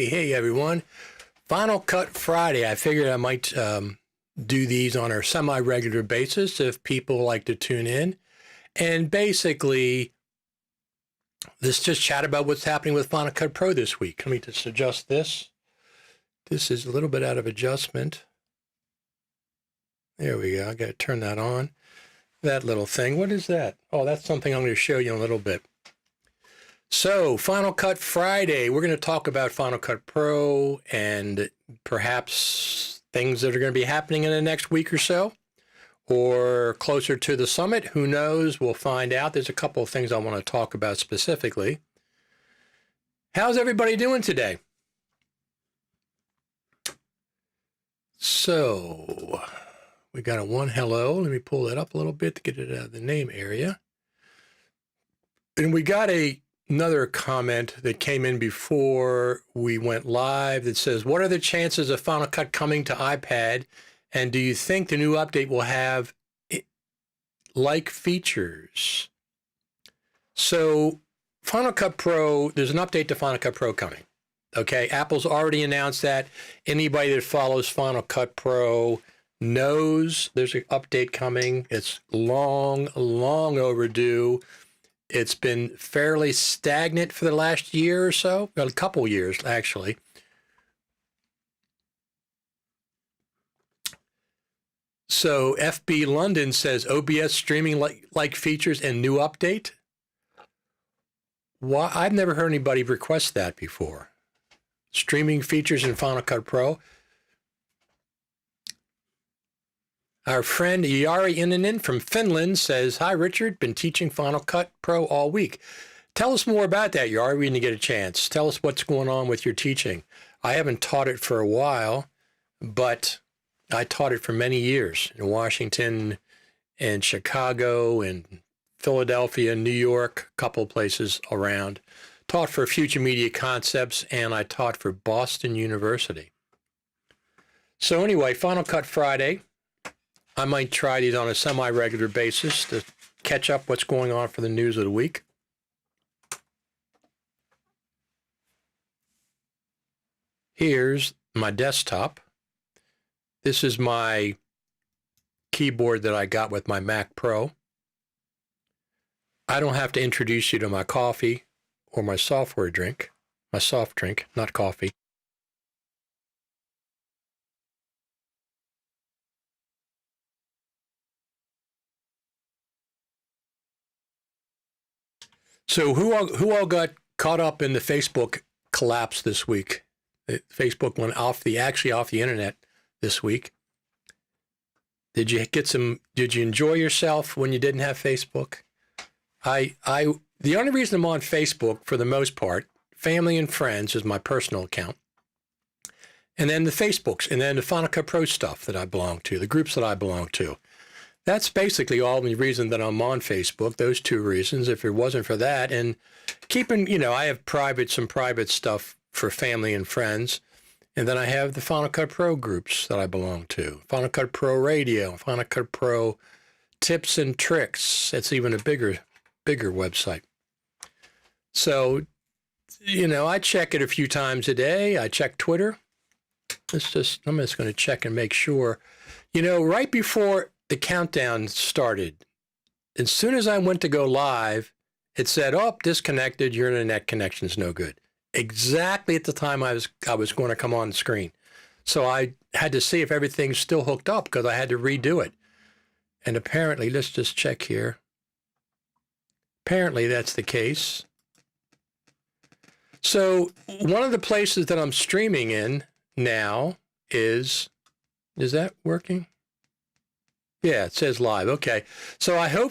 Hey, everyone. Final Cut Friday. I figured I might do these on a semi-regular basis if people like to tune in. And basically, let's just chat about what's happening with Final Cut Pro this week. Let me just adjust this. This is a little bit out of adjustment. There we go. I got to turn that on. That little thing. What is that? Oh, that's something I'm going to show you in a little bit. So, Final Cut Friday, we're going to talk about Final Cut Pro and perhaps things that are going to be happening in the next week or so, or closer to the summit. Who knows? We'll find out. There's a couple of things I want to talk about specifically. How's everybody doing today? So, we got a one hello. Let me pull that up a little bit to get it out of the name area. And we got a another comment that came in before we went live that says, what are the chances of Final Cut coming to iPad? And do you think the new update will have like features? So Final Cut Pro, there's an update to Final Cut Pro coming. Okay, Apple's already announced that. Anybody that follows Final Cut Pro knows there's an update coming. It's long overdue. It's been fairly stagnant for the last year or so, well, a couple years actually. So FB London says OBS streaming like features and new update. Why? I've never heard anybody request that before. Streaming features in Final Cut Pro. Our friend Jari Innanen from Finland says, hi, Richard, been teaching Final Cut Pro all week. Tell us more about that, Jari, when you get a chance. Tell us what's going on with your teaching. I haven't taught it for a while, but I taught it for many years in Washington and Chicago and Philadelphia, New York, a couple of places around. Taught for Future Media Concepts, and I taught for Boston University. So anyway, Final Cut Friday. I might try these on a semi-regular basis to catch up what's going on for the news of the week. Here's my desktop. This is my keyboard that I got with my Mac Pro. I don't have to introduce you to my coffee or my software drink, my soft drink, not coffee. So who all got caught up in the Facebook collapse this week? Facebook went actually off the internet this week. Did you enjoy yourself when you didn't have Facebook? The only reason I'm on Facebook for the most part, family and friends is my personal account. And then the Facebooks, and then the Final Cut Pro stuff that I belong to, the groups that I belong to. That's basically all the reason that I'm on Facebook, those two reasons. If it wasn't for that, and keeping, I have some private stuff for family and friends. And then I have the Final Cut Pro groups that I belong to. Final Cut Pro Radio, Final Cut Pro Tips and Tricks. It's even a bigger website. So, I check it a few times a day. I check Twitter. I'm just going to check and make sure. Right before the countdown started, as soon as I went to go live, it said, oh, disconnected, your internet connection's no good. Exactly at the time I was going to come on the screen. So I had to see if everything's still hooked up because I had to redo it. And apparently, let's just check here. Apparently that's the case. So one of the places that I'm streaming in now is that working? Yeah, it says live. Okay. So I know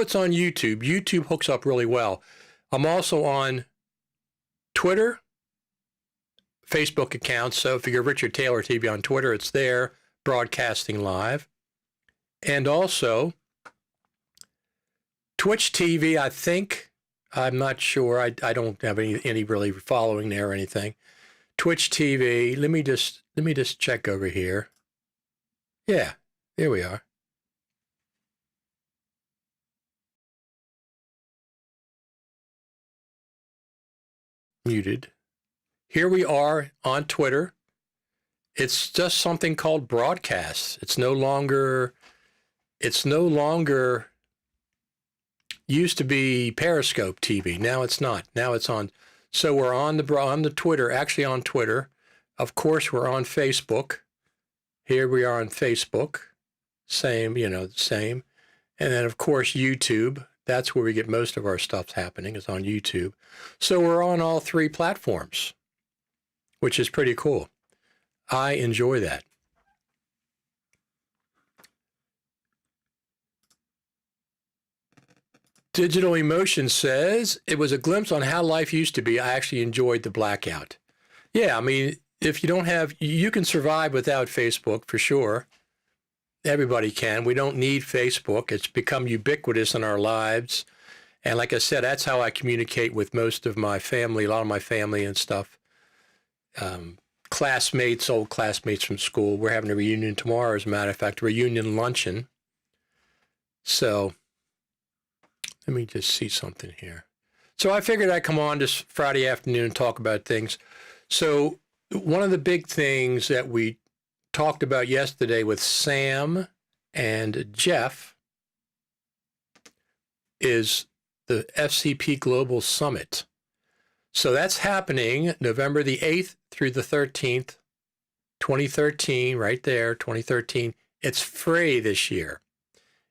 it's on YouTube. YouTube hooks up really well. I'm also on Twitter, Facebook accounts. So if you go Richard Taylor TV on Twitter, it's there, broadcasting live. And also Twitch TV, I think. I'm not sure. I don't have any really following there or anything. Twitch TV. Let me just check over here. Yeah, there we are. Muted. Here we are on Twitter. It's just something called broadcasts. It's no longer used to be Periscope TV. Now it's not. Now it's on. So we're on the Twitter, actually on Twitter. Of course, we're on Facebook. Here we are on Facebook. Same. And then, of course, YouTube. That's where we get most of our stuff happening, is on YouTube. So we're on all three platforms, which is pretty cool. I enjoy that. Digital Emotion says, it was a glimpse on how life used to be. I actually enjoyed the blackout. Yeah, I mean, if you don't have, you can survive without Facebook for sure. Everybody can. We don't need Facebook. It's become ubiquitous in our lives. And like I said, that's how I communicate with most of my family, a lot of my family and stuff. Classmates, old classmates from school. We're having a reunion tomorrow, as a matter of fact, a reunion luncheon. So let me just see something here. So I figured I'd come on this Friday afternoon and talk about things. So one of the big things that we talked about yesterday with Sam and Jeff is the Fcp Global Summit. So that's happening November the 8th through the 13th, 2013, right there, 2013. It's free this year.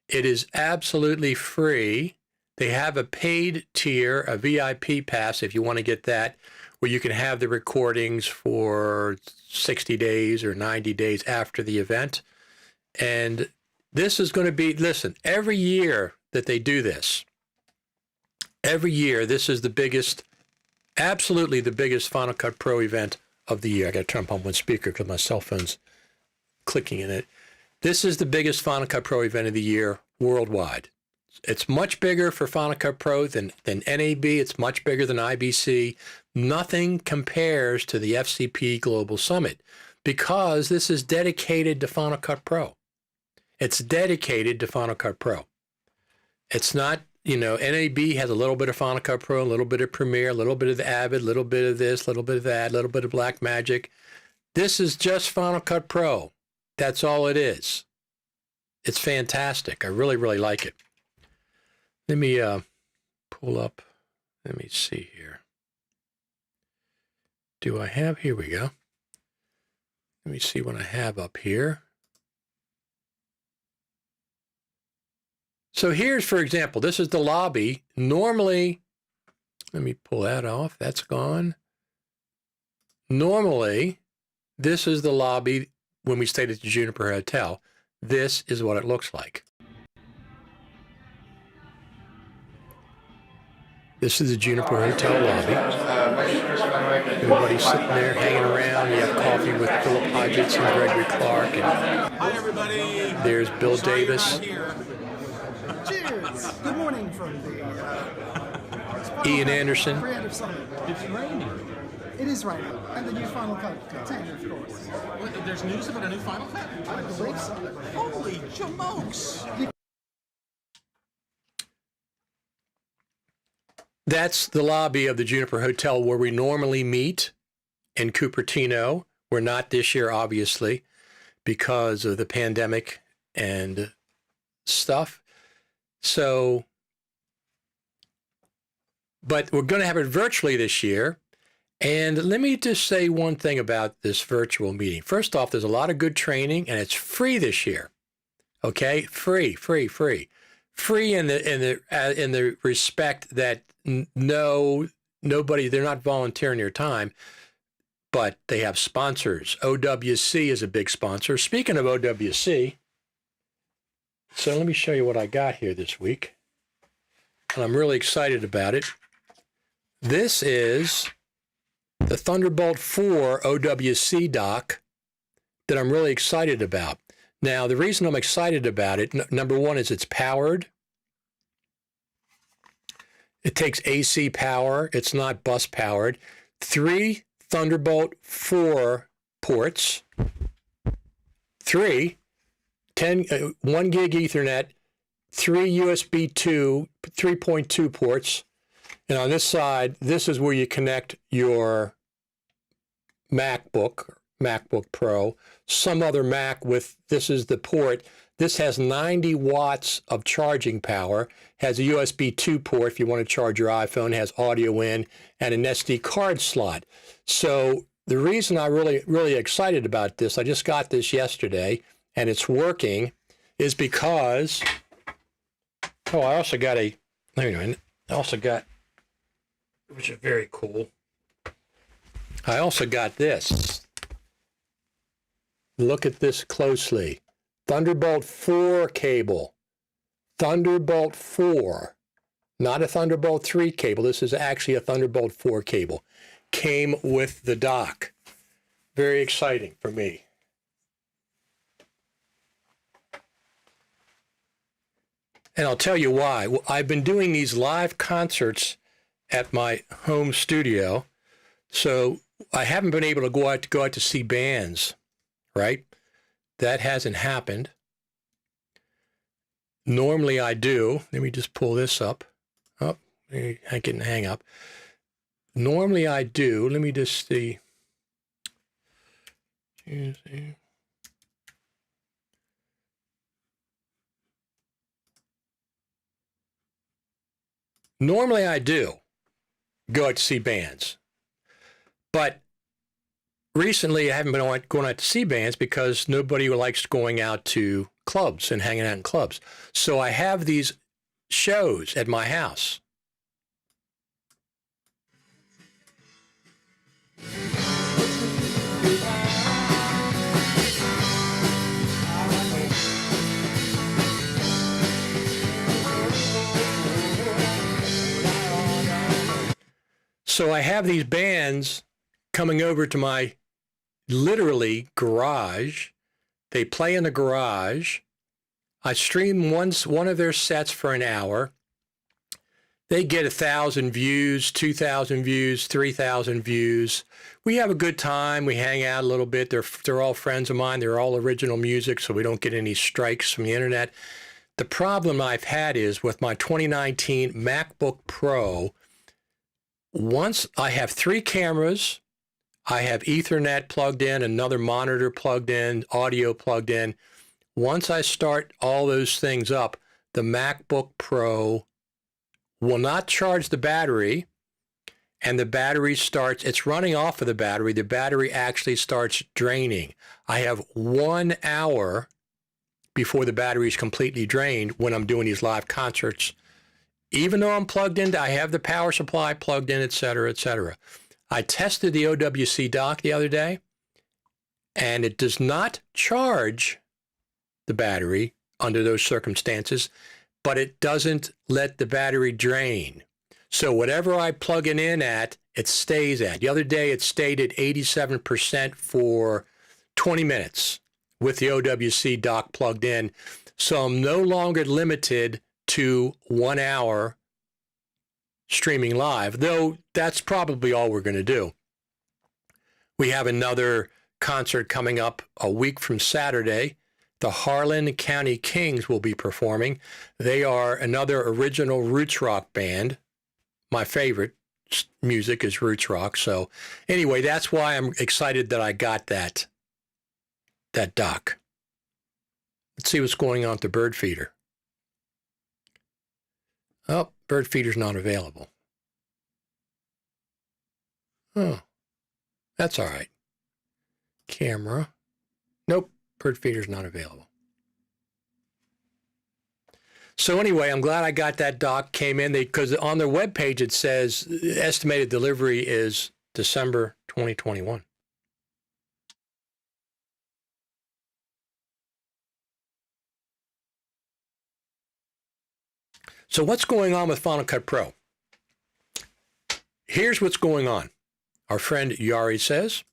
It is absolutely free. They have a paid tier, a VIP pass, if you want to get that, where you can have the recordings for 60 days or 90 days after the event. And this is going to be, listen, every year that they do this, every year, this is the biggest, absolutely the biggest Final Cut Pro event of the year. I got to turn up on one speaker because my cell phone's clicking in it. This is the biggest Final Cut Pro event of the year worldwide. It's much bigger for Final Cut Pro than NAB. It's much bigger than IBC. Nothing compares to the FCP Global Summit because this is dedicated to Final Cut Pro. It's dedicated to Final Cut Pro. It's not, NAB has a little bit of Final Cut Pro, a little bit of Premiere, a little bit of the Avid, a little bit of this, a little bit of that, a little bit of Blackmagic. This is just Final Cut Pro. That's all it is. It's fantastic. I really, really like it. Let me pull up. Let me see here. Do I have? Here we go. Let me see what I have up here. So here's, for example, this is the lobby. Normally, let me pull that off. That's gone. Normally, this is the lobby when we stayed at the Juniper Hotel. This is what it looks like. This is the Juniper Hotel lobby. Everybody's sitting there hanging around. You have coffee with Philip Hodgetts and Gregory Clark. And hi, everybody. There's Bill Davis. Cheers. Good morning from the Ian Anderson. Creative Summit. It's raining. It is raining. And the new Final Cut container, of course. There's news about a new Final Cut? I believe so. Holy jamokes. That's the lobby of the Juniper Hotel where we normally meet in Cupertino. We're not this year, obviously, because of the pandemic and stuff. So, but we're going to have it virtually this year. And let me just say one thing about this virtual meeting. First off, there's a lot of good training, and it's free this year. Okay, free. Free in the respect that nobody, they're not volunteering their time, but they have sponsors. OWC is a big sponsor. Speaking of OWC, so let me show you what I got here this week. And I'm really excited about it. This is the Thunderbolt 4 OWC dock that I'm really excited about. Now, the reason I'm excited about it, number one, is it's powered. It takes AC power. It's not bus powered. 3 Thunderbolt 4 ports. 1 gig Ethernet, 3 USB 2, 3.2 ports. And on this side, this is where you connect your MacBook Pro, some other Mac with, this is the port. This has 90 watts of charging power, has a USB 2 port if you want to charge your iPhone, has audio in, and an SD card slot. So the reason I'm really excited about this, I just got this yesterday, and it's working, is because, I also got which is very cool. I also got this. Look at this closely. Thunderbolt 4 cable. Thunderbolt 4. Not a Thunderbolt 3 cable. This is actually a Thunderbolt 4 cable. Came with the dock. Very exciting for me. And I'll tell you why. Well, I've been doing these live concerts at my home studio, so I haven't been able to go out to see bands, right? That hasn't happened. Normally I do. Let me just pull this up. Oh, I can hang up. Normally I do. Let me just see. Normally I do go out to see bands, but recently I haven't been going out to see bands because nobody likes going out to clubs and hanging out in clubs. So I have these shows at my house. So I have these bands coming over to my literally garage. They play in the garage. I stream one of their sets for an hour. They get 1,000 views, 2,000 views, 3,000 views. We have a good time. We hang out a little bit. They're all friends of mine. They're all original music, so we don't get any strikes from the internet. The problem I've had is with my 2019 MacBook Pro, once I have 3 cameras, I have Ethernet plugged in, another monitor plugged in, audio plugged in. Once I start all those things up, the MacBook Pro will not charge the battery, and the battery starts, it's running off of the battery actually starts draining. I have 1 hour before the battery is completely drained when I'm doing these live concerts. Even though I'm plugged in, I have the power supply plugged in, et cetera, et cetera. I tested the Owc Dock the other day, and it does not charge the battery under those circumstances, but it doesn't let the battery drain. So whatever I plug it in at, it stays at. The other day, it stayed at 87% for 20 minutes with the Owc Dock plugged in. So I'm no longer limited to 1 hour streaming live, though that's probably all we're going to do. We have another concert coming up a week from Saturday. The Harlan County Kings will be performing. They are another original roots rock band. My favorite music is roots rock. So anyway, that's why I'm excited that I got that dock. Let's see what's going on with the bird feeder. Oh, bird feeder's not available. Oh, that's all right. Camera. Nope, bird feeder's not available. So anyway, I'm glad I got that dock came in because on their webpage it says estimated delivery is December 2021. So what's going on with Final Cut Pro? Here's what's going on. Our friend Yari says,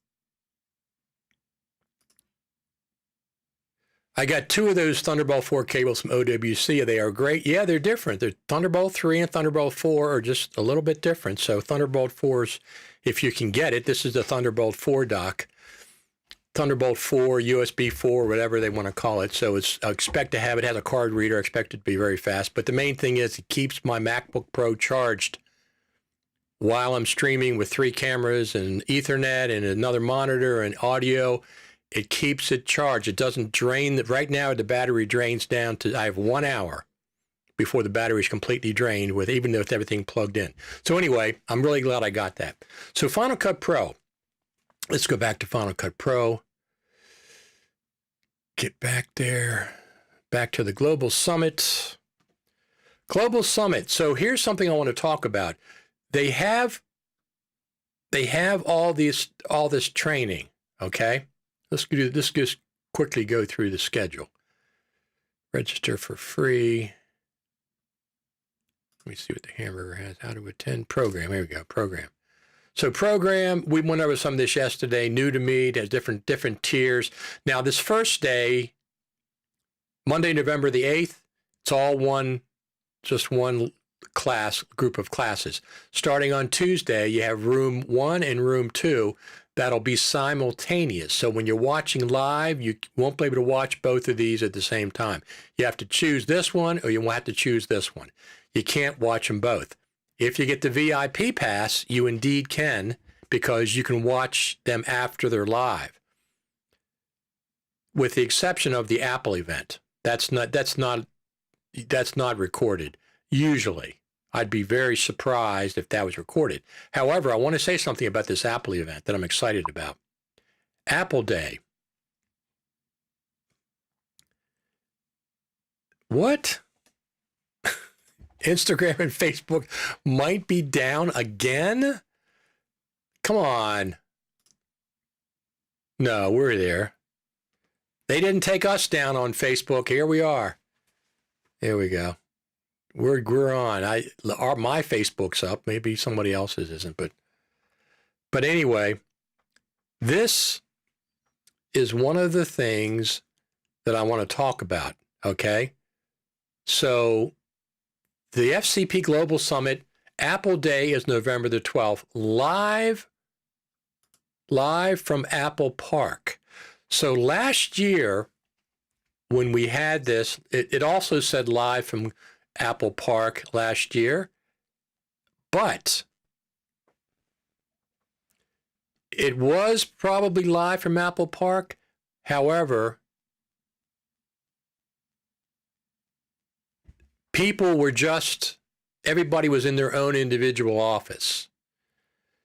I got 2 of those Thunderbolt 4 cables from OWC. They are great. Yeah, they're different. They're Thunderbolt 3 and Thunderbolt 4 are just a little bit different. So Thunderbolt 4s, if you can get it, this is the Thunderbolt 4 dock. Thunderbolt 4, USB 4, whatever they want to call it. So it's, I expect to have it, has a card reader, I expect it to be very fast. But the main thing is it keeps my MacBook Pro charged while I'm streaming with 3 cameras and Ethernet and another monitor and audio. It keeps it charged. It doesn't drain. Right now, the battery drains down to, I have 1 hour before the battery is completely drained with, even with everything plugged in. So anyway, I'm really glad I got that. So Final Cut Pro. Let's go back to Final Cut Pro. Get back there. Back to the Global Summit. Global Summit. So here's something I want to talk about. They have all this training, okay? Let's just quickly go through the schedule. Register for free. Let me see what the hamburger has. How to attend program. Here we go, program. So program, we went over some of this yesterday, new to me, it has different tiers. Now this first day, Monday, November the 8th, it's all one group of classes. Starting on Tuesday, you have room 1 and room 2 that'll be simultaneous. So when you're watching live, you won't be able to watch both of these at the same time. You have to choose this one or you will have to choose this one. You can't watch them both. If you get the VIP pass, you indeed can, because you can watch them after they're live, with the exception of the Apple event. That's not recorded. Usually, I'd be very surprised if that was recorded. However, I want to say something about this Apple event that I'm excited about. Apple Day. What? Instagram and Facebook might be down again? Come on. No, we're there. They didn't take us down on Facebook. Here we are. Here we go. We're on. My Facebook's up. Maybe somebody else's isn't, but anyway, this is one of the things that I want to talk about. Okay, so the FCP Global Summit, Apple Day is November the 12th, live from Apple Park. So last year, when we had this, it also said live from Apple Park last year, but it was probably live from Apple Park. However, everybody was in their own individual office.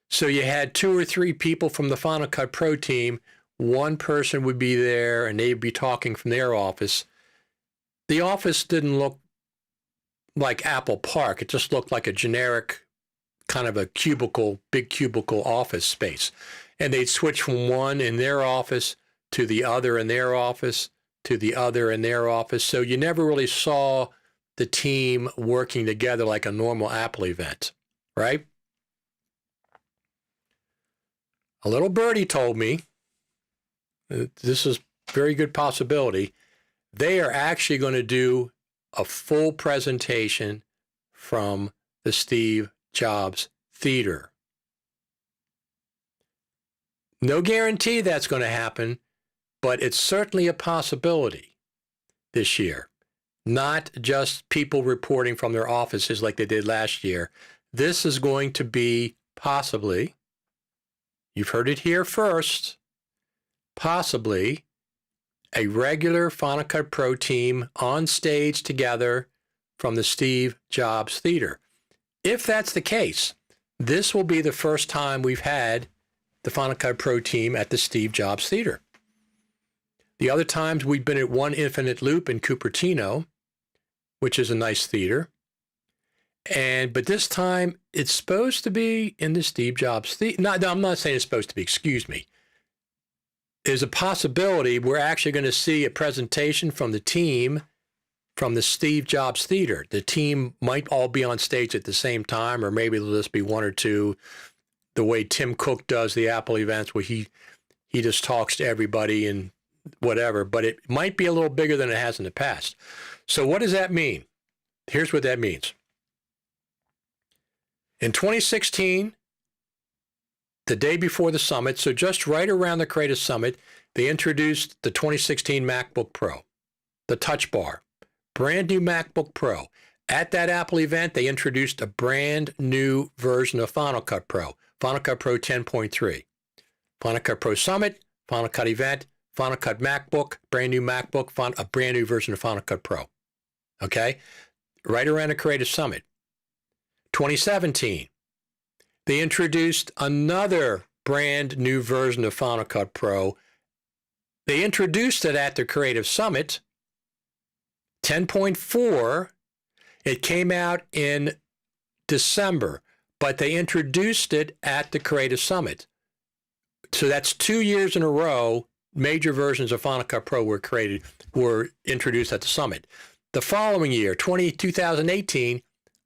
So you had 2 or 3 people from the Final Cut Pro team. One person would be there and they'd be talking from their office. The office didn't look like Apple Park. It just looked like a generic kind of a big cubicle office space. And they'd switch from one in their office to the other in their office to the other in their office. So you never really saw the team working together like a normal Apple event, right? A little birdie told me, this is a very good possibility, they are actually going to do a full presentation from the Steve Jobs Theater. No guarantee that's going to happen, but it's certainly a possibility this year. Not just people reporting from their offices like they did last year. This is going to be possibly, you've heard it here first, possibly a regular Final Cut Pro team on stage together from the Steve Jobs Theater. If that's the case, this will be the first time we've had the Final Cut Pro team at the Steve Jobs Theater. The other times we've been at One Infinite Loop in Cupertino, which is a nice theater. But this time it's supposed to be in the Steve Jobs Theater. No, I'm not saying it's supposed to be, excuse me. There's a possibility we're actually going to see a presentation from the team from the Steve Jobs Theater. The team might all be on stage at the same time, or maybe there'll just be one or two, the way Tim Cook does the Apple events where he just talks to everybody and whatever, but it might be a little bigger than it has in the past. So what does that mean? Here's what that means. In 2016, the day before the summit, so just right around the Creative Summit, they introduced the 2016 MacBook Pro, the Touch Bar, brand new MacBook Pro. At that Apple event, they introduced a brand new version of Final Cut Pro, Final Cut Pro 10.3. Final Cut Pro Summit, Final Cut event, Final Cut MacBook, brand new MacBook, a brand new version of Final Cut Pro. Okay? Right around the Creative Summit. 2017, they introduced another brand new version of Final Cut Pro. They introduced it at the Creative Summit, 10.4. It came out in December, but they introduced it at the Creative Summit. So that's 2 years in a row, major versions of Final Cut Pro were introduced at the Summit. The following year, 2018,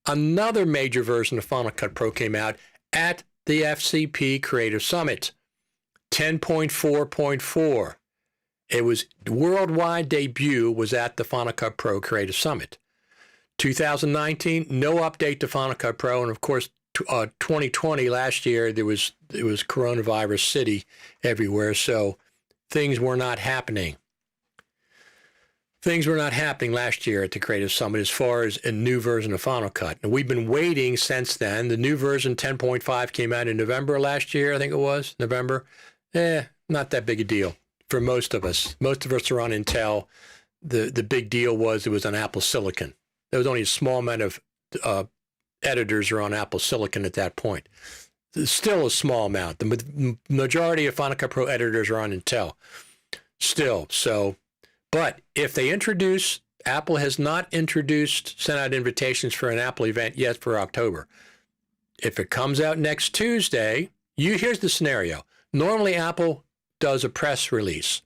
another major version of Final Cut Pro came out at the FCP Creative Summit, 10.4.4. It was worldwide debut was at the Final Cut Pro Creative Summit. 2019, no update to Final Cut Pro. And of course, 2020, last year, it was coronavirus city everywhere. So things were not happening. Things were not happening last year at the Creative Summit as far as a new version of Final Cut. And we've been waiting since then. The new version 10.5 came out in November last year, I think it was, November. Not that big a deal for most of us. Most of us are on Intel. The big deal was it was on Apple Silicon. There was only a small amount of editors are on Apple Silicon at that point. There's still a small amount. The majority of Final Cut Pro editors are on Intel still. So, but if they introduce, Apple has not sent out invitations for an Apple event yet for October. If it comes out next Tuesday, here's the scenario. Normally, Apple does a press release,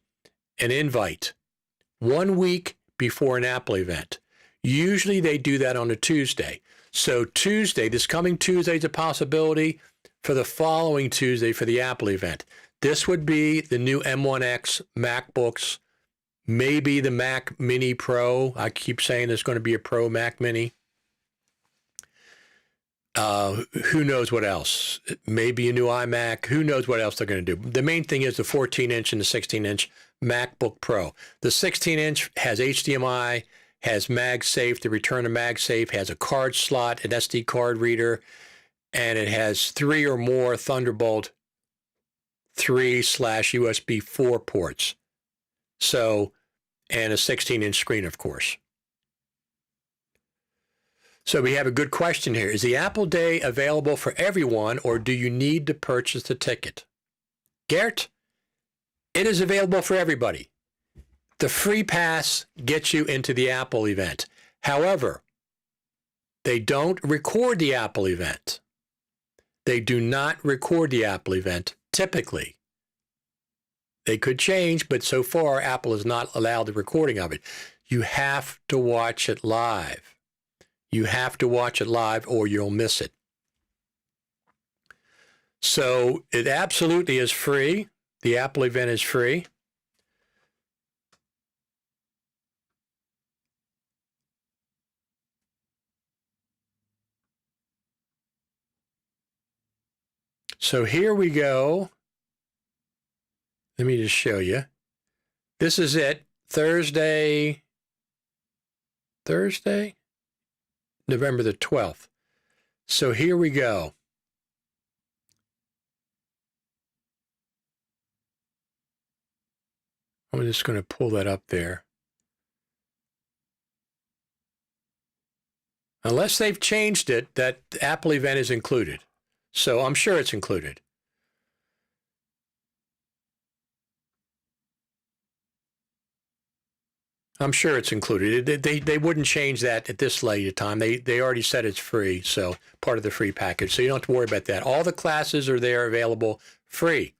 an invite, 1 week before an Apple event. Usually they do that on a Tuesday. So Tuesday, this coming Tuesday is a possibility for the following Tuesday for the Apple event. This would be the new M1X MacBooks, maybe the Mac Mini Pro. I keep saying there's going to be a Pro Mac Mini. Who knows what else? Maybe a new iMac. Who knows what else they're going to do? The main thing is the 14-inch and the 16-inch MacBook Pro. The 16-inch has HDMI, has MagSafe, the return to MagSafe, has a card slot, an SD card reader, and it has 3 or more Thunderbolt 3/USB 4 ports. So, and a 16-inch screen, of course. So we have a good question here. Is the Apple Day available for everyone, or do you need to purchase the ticket? Gert, it is available for everybody. The free pass gets you into the Apple event. However, they don't record the Apple event. They do not record the Apple event, typically. They could change, but so far, Apple has not allowed the recording of it. You have to watch it live. You have to watch it live or you'll miss it. So it absolutely is free. The Apple event is free. So here we go. Let me just show you. This is it. Thursday, November the 12th. So here we go. I'm just going to pull that up there. Unless they've changed it, that Apple event is included. So I'm sure it's included. I'm sure it's included. They wouldn't change that at this late a time. They already said it's free, so part of the free package. So you don't have to worry about that. All the classes are there available free.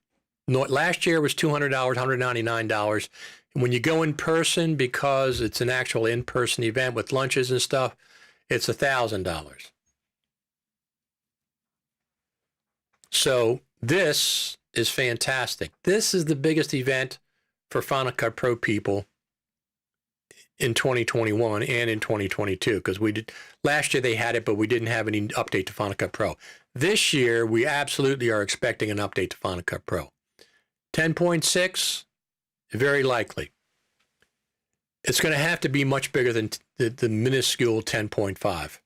Last year was $200, $199. And when you go in person, because it's an actual in-person event with lunches and stuff, it's $1,000. So this is fantastic. This is the biggest event for Final Cut Pro people in 2021 and in 2022, because last year they had it, but we didn't have any update to Final Cut Pro. This year, we absolutely are expecting an update to Final Cut Pro. 10.6, very likely. It's going to have to be much bigger than the minuscule 10.5.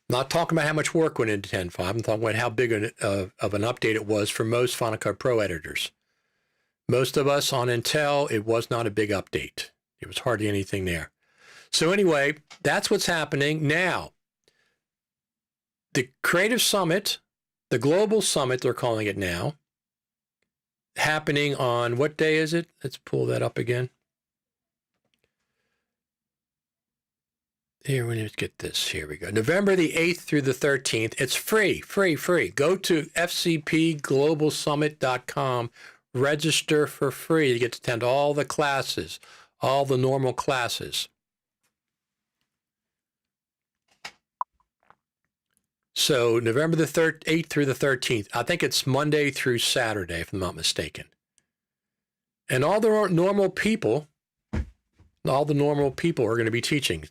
Not talking about how much work went into 10.5. I'm talking about how big of an update it was for most Final Cut Pro editors. Most of us on Intel, it was not a big update. There was hardly anything there. So anyway, that's what's happening now. The Creative Summit, the Global Summit, they're calling it now, happening on, what day is it? Let's pull that up again. Here, we need to get this. Here we go. November the 8th through the 13th. It's free. Go to fcpglobalsummit.com. Register for free. You get to attend all the classes, all the normal classes. So November the 8th through the 13th. I think it's Monday through Saturday, if I'm not mistaken. And all the normal people are going to be teaching.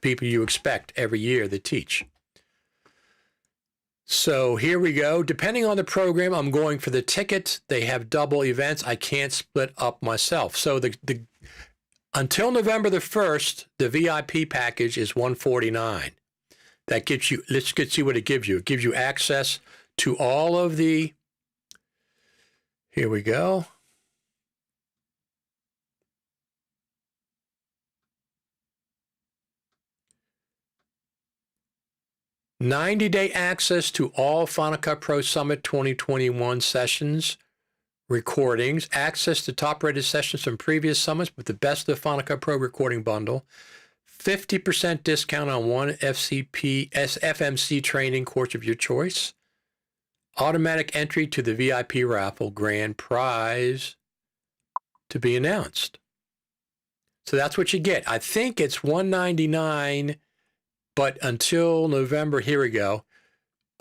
people you expect every year that teach. So here we go. Depending on the program, I'm going for the ticket. They have double events. I can't split up myself. So until November the 1st, the VIP package is $149. That gets you, let's see what it gives you. It gives you access to all of the, here we go. $90-day access to all Final Cut Pro Summit 2021 sessions, recordings, access to top-rated sessions from previous summits with the best of the Final Cut Pro recording bundle, 50% discount on one FMC training course of your choice, automatic entry to the VIP raffle, grand prize to be announced. So that's what you get. I think it's $199. But until November, here we go.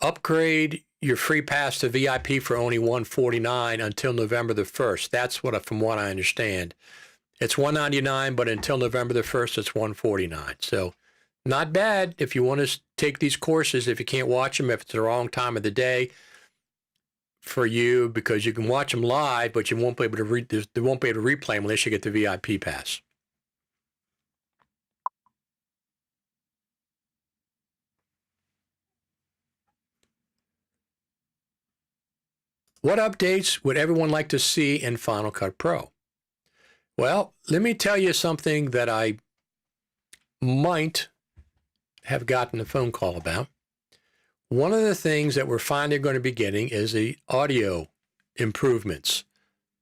Upgrade your free pass to VIP for only $149 until November the 1st. That's from what I understand. It's $199, but until November the 1st, it's $149. So not bad if you want to take these courses, if you can't watch them, if it's the wrong time of the day for you, because you can watch them live, but you won't be able to they won't be able to replay them unless you get the VIP pass. What updates would everyone like to see in Final Cut Pro? Well, let me tell you something that I might have gotten a phone call about. One of the things that we're finally going to be getting is the audio improvements.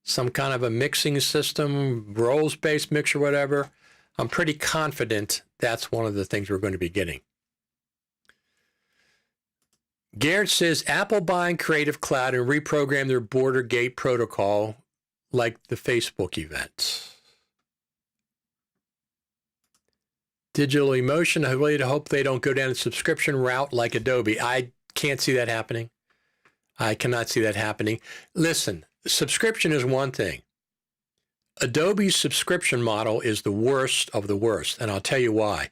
Some kind of a mixing system, roles-based mixer, whatever. I'm pretty confident that's one of the things we're going to be getting. Garrett says Apple buying Creative Cloud and reprogram their border gate protocol like the Facebook event. Digital Emotion, I really hope they don't go down the subscription route like Adobe. I can't see that happening. I cannot see that happening. Listen, subscription is one thing. Adobe's subscription model is the worst of the worst, and I'll tell you why.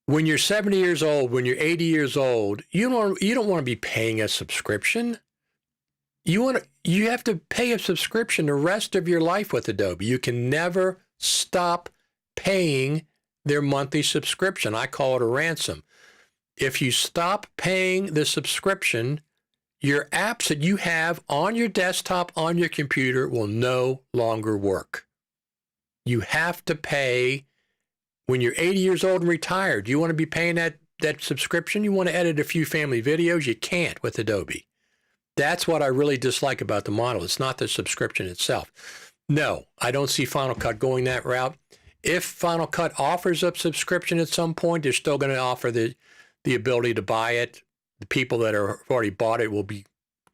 When you're 70 years old, when you're 80 years old, you don't want to be paying a subscription. You have to pay a subscription the rest of your life with Adobe. You can never stop paying their monthly subscription. I call it a ransom. If you stop paying the subscription, your apps that you have on your desktop, on your computer will no longer work. You have to pay. When you're 80 years old and retired, you want to be paying that subscription? You want to edit a few family videos? You can't with Adobe. That's what I really dislike about the model. It's not the subscription itself. No, I don't see Final Cut going that route. If Final Cut offers a subscription at some point, they're still going to offer the ability to buy it. The people that have already bought it will be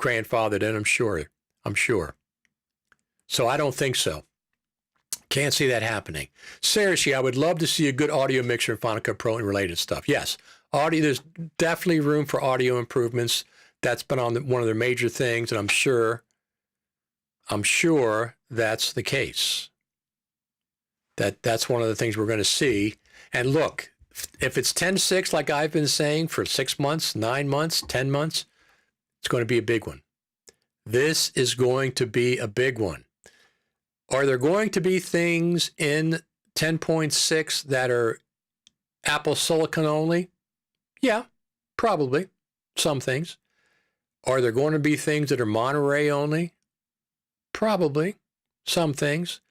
grandfathered in, I'm sure. So I don't think so. Can't see that happening. Seriously, I would love to see a good audio mixer in Final Cut Pro and related stuff. Yes, audio. There's definitely room for audio improvements. That's been on one of their major things, and I'm sure that's the case. That's one of the things we're going to see. And look, if it's 10.6, like I've been saying for 6 months, 9 months, 10 months, it's going to be a big one. This is going to be a big one. Are there going to be things in 10.6 that are Apple Silicon only? Yeah, probably. Some things. Are there going to be things that are Monterey only? Probably. Some things.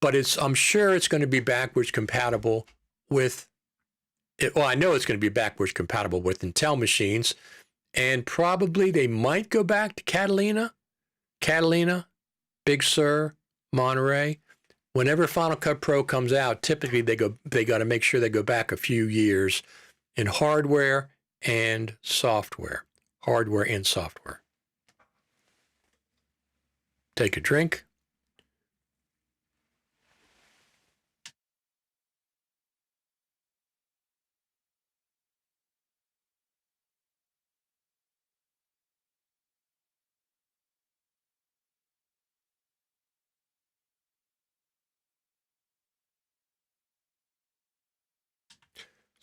But I'm sure it's going to be backwards compatible with it. Well, I know it's going to be backwards compatible with Intel machines. And probably they might go back to Catalina, Big Sur, Monterey. Whenever Final Cut Pro comes out, typically they got to make sure they go back a few years in hardware and software. Take a drink.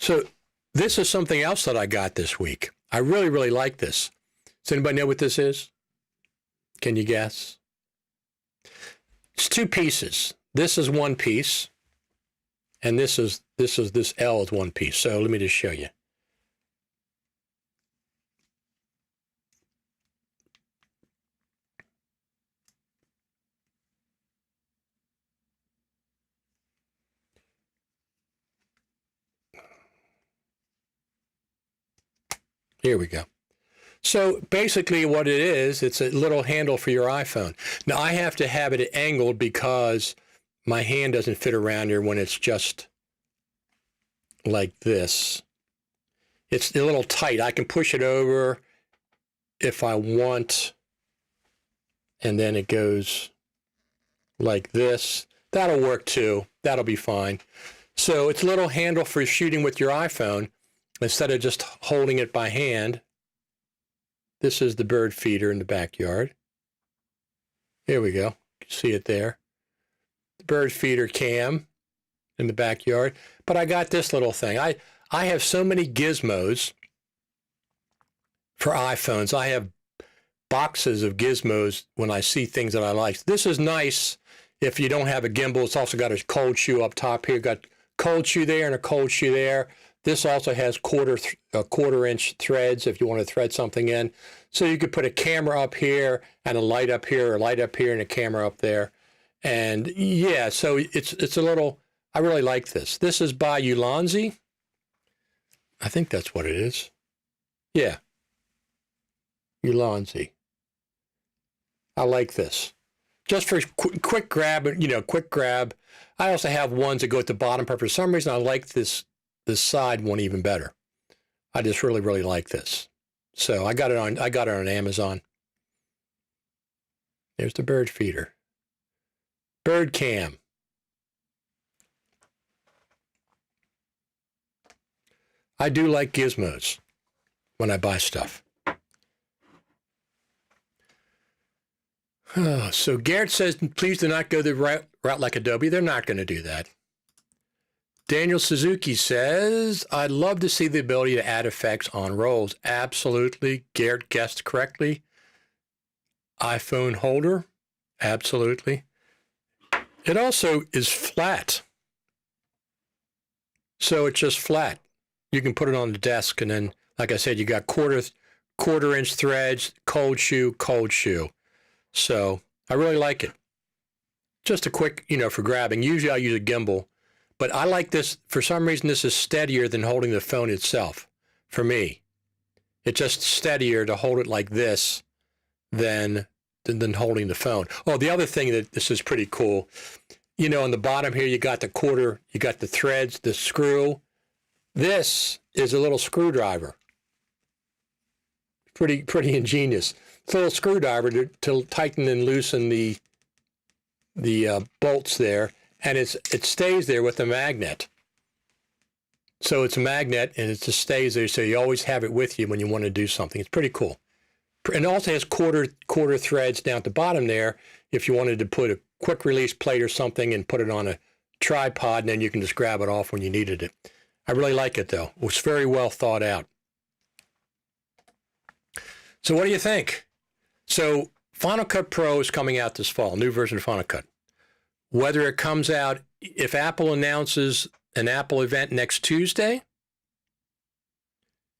So this is something else that I got this week. I really, really like this. Does anybody know what this is? Can you guess? It's two pieces. This is one piece, and this L is one piece. So let me just show you. Here we go. So basically what it is, it's a little handle for your iPhone. Now I have to have it angled because my hand doesn't fit around here when it's just like this. It's a little tight. I can push it over if I want, and then it goes like this. That'll work too. That'll be fine. So it's a little handle for shooting with your iPhone instead of just holding it by hand. This is the bird feeder in the backyard. Here we go. You can see it there. The bird feeder cam in the backyard. But I got this little thing. I have so many gizmos for iPhones. I have boxes of gizmos when I see things that I like. This is nice if you don't have a gimbal. It's also got a cold shoe up top here. Got cold shoe there and a cold shoe there. This also has quarter-inch threads if you want to thread something in. So you could put a camera up here and a light up here, or a light up here and a camera up there. And yeah, so it's a little, I really like this. This is by Ulanzi. I think that's what it is. Yeah. Ulanzi. I like this. Just for quick grab, quick grab. I also have ones that go at the bottom, but for some reason I like this side one even better. I just really, really like this. So I got it on Amazon. There's the bird feeder. Bird cam. I do like gizmos when I buy stuff. Oh, so Garrett says, please do not go the route like Adobe. They're not going to do that. Daniel Suzuki says, I'd love to see the ability to add effects on rolls. Absolutely. Garrett guessed correctly. iPhone holder. Absolutely. It also is flat. So it's just flat. You can put it on the desk, and then, like I said, you got quarter-inch threads, cold shoe. So I really like it. Just a quick, for grabbing. Usually I use a gimbal. But I like this. For some reason, this is steadier than holding the phone itself. For me, it's just steadier to hold it like this than holding the phone. Oh, the other thing that this is pretty cool. On the bottom here, you got the threads, the screw. This is a little screwdriver. Pretty ingenious. It's a little screwdriver to tighten and loosen the bolts there. And it stays there with a magnet. So it's a magnet, and it just stays there, so you always have it with you when you want to do something. It's pretty cool. And it also has quarter threads down at the bottom there if you wanted to put a quick release plate or something and put it on a tripod, and then you can just grab it off when you needed it. I really like it, though. It was very well thought out. So what do you think? So Final Cut Pro is coming out this fall, new version of Final Cut. Whether it comes out, if Apple announces an Apple event next Tuesday,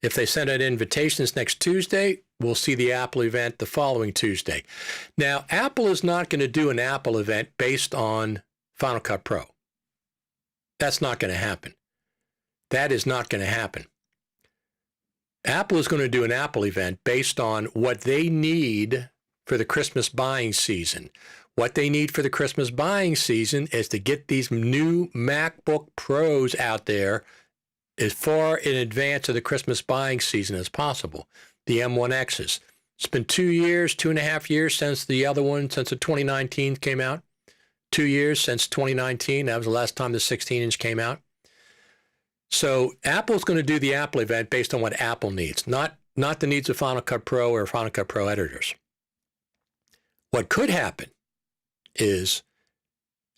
if they send out invitations next Tuesday, we'll see the Apple event the following Tuesday. Now, Apple is not going to do an Apple event based on Final Cut Pro. That's not going to happen. That is not going to happen. Apple is going to do an Apple event based on what they need for the Christmas buying season. What they need for the Christmas buying season is to get these new MacBook Pros out there as far in advance of the Christmas buying season as possible. The M1Xs. It's been 2 years, 2.5 years since the other one, since the 2019 came out. 2 years since 2019. That was the last time the 16-inch came out. So Apple's going to do the Apple event based on what Apple needs, not the needs of Final Cut Pro or Final Cut Pro editors. What could happen is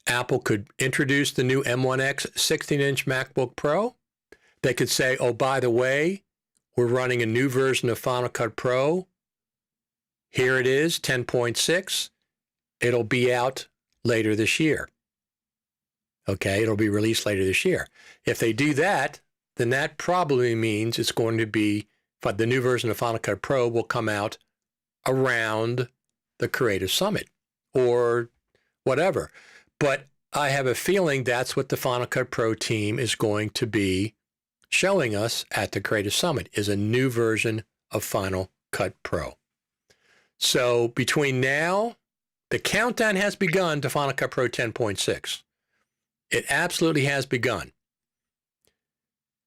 Apple could introduce the new M1X 16-inch MacBook Pro, They could say, oh, by the way, we're running a new version of Final Cut Pro. Here it is, 10.6. It'll be out later this year. Okay, it'll be released later this year. If they do that, then that probably means it's going to be, the new version of Final Cut Pro will come out around the Creative Summit or whatever. But I have a feeling that's what the Final Cut Pro team is going to be showing us at the Creative Summit, is a new version of Final Cut Pro. So between now, the countdown has begun to Final Cut Pro 10.6. It absolutely has begun.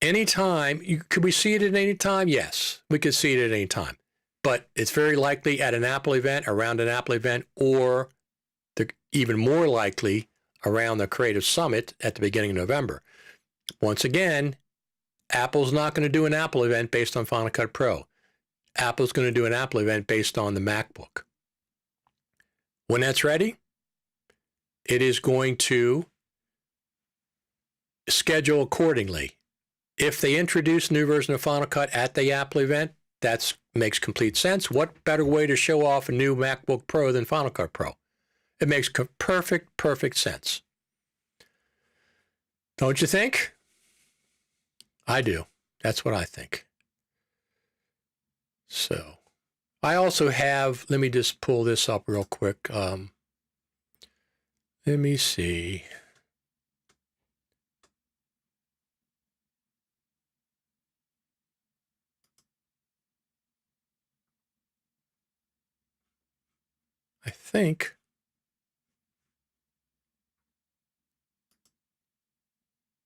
Anytime, could we see it at any time? Yes, we could see it at any time. But it's very likely at an Apple event, around an Apple event, or even more likely around the Creative Summit at the beginning of November. Once again, Apple's not going to do an Apple event based on Final Cut Pro. Apple's going to do an Apple event based on the MacBook. When that's ready, it is going to schedule accordingly. If they introduce a new version of Final Cut at the Apple event, that makes complete sense. What better way to show off a new MacBook Pro than Final Cut Pro? It makes perfect sense. Don't you think? I do. That's what I think. So I also have, let me just pull this up real quick. Let me see. I think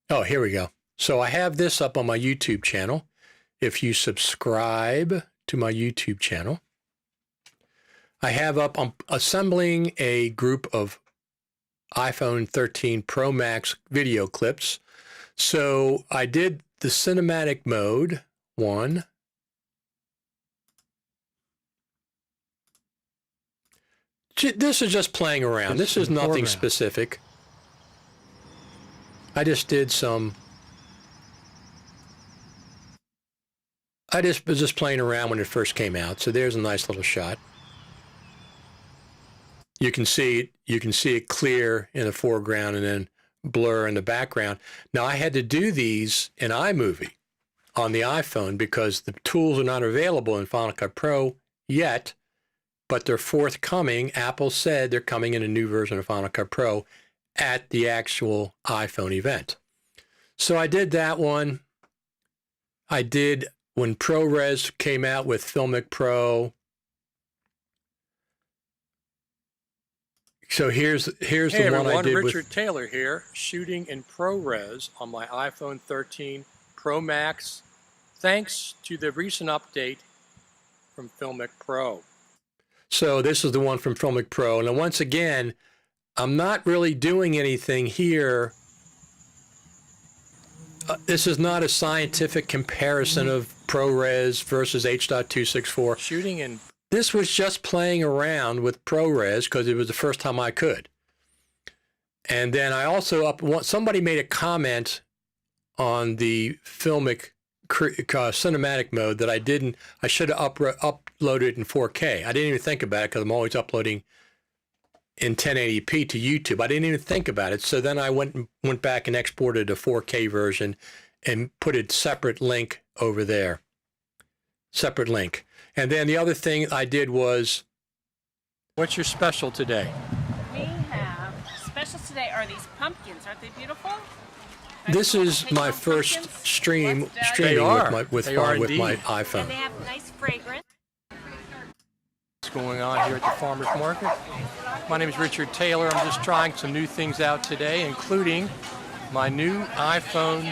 oh, here we go. So I have this up on my YouTube channel. If you subscribe to my YouTube channel, I have up, I'm assembling a group of iPhone 13 Pro Max video clips. So I did the cinematic mode one. This is just playing around. This is nothing specific. I just did some, I just was just playing around when it first came out. So there's a nice little shot. You can see it clear in the foreground and then blur in the background. Now I had to do these in iMovie on the iPhone because the tools are not available in Final Cut Pro yet, but they're forthcoming. Apple said they're coming in a new version of Final Cut Pro at the actual iPhone event. So I did that one. I did when ProRes came out with Filmic Pro. So here's the hey, one everyone, I did Richard with Taylor here, shooting in ProRes on my iPhone 13 Pro Max, thanks to the recent update from Filmic Pro. So this is the one from Filmic Pro. And once again, I'm not really doing anything here. This is not a scientific comparison of ProRes versus H.264. Shooting in This was just playing around with ProRes because it was the first time I could. And then I also somebody made a comment on the Filmic cinematic mode that I should have uploaded it in 4K. I didn't even think about it because I'm always uploading in 1080p to YouTube. I didn't even think about it. So then I went back and exported a 4K version and put a separate link over there. Separate link. And then the other thing I did was, what's your special today? We have specials today are these pumpkins. Aren't they beautiful? this is my first streaming with my iPhone. And they have nice fragrance. What's going on here at the farmer's market? My name is Richard Taylor. I'm just trying some new things out today, including my new iPhone.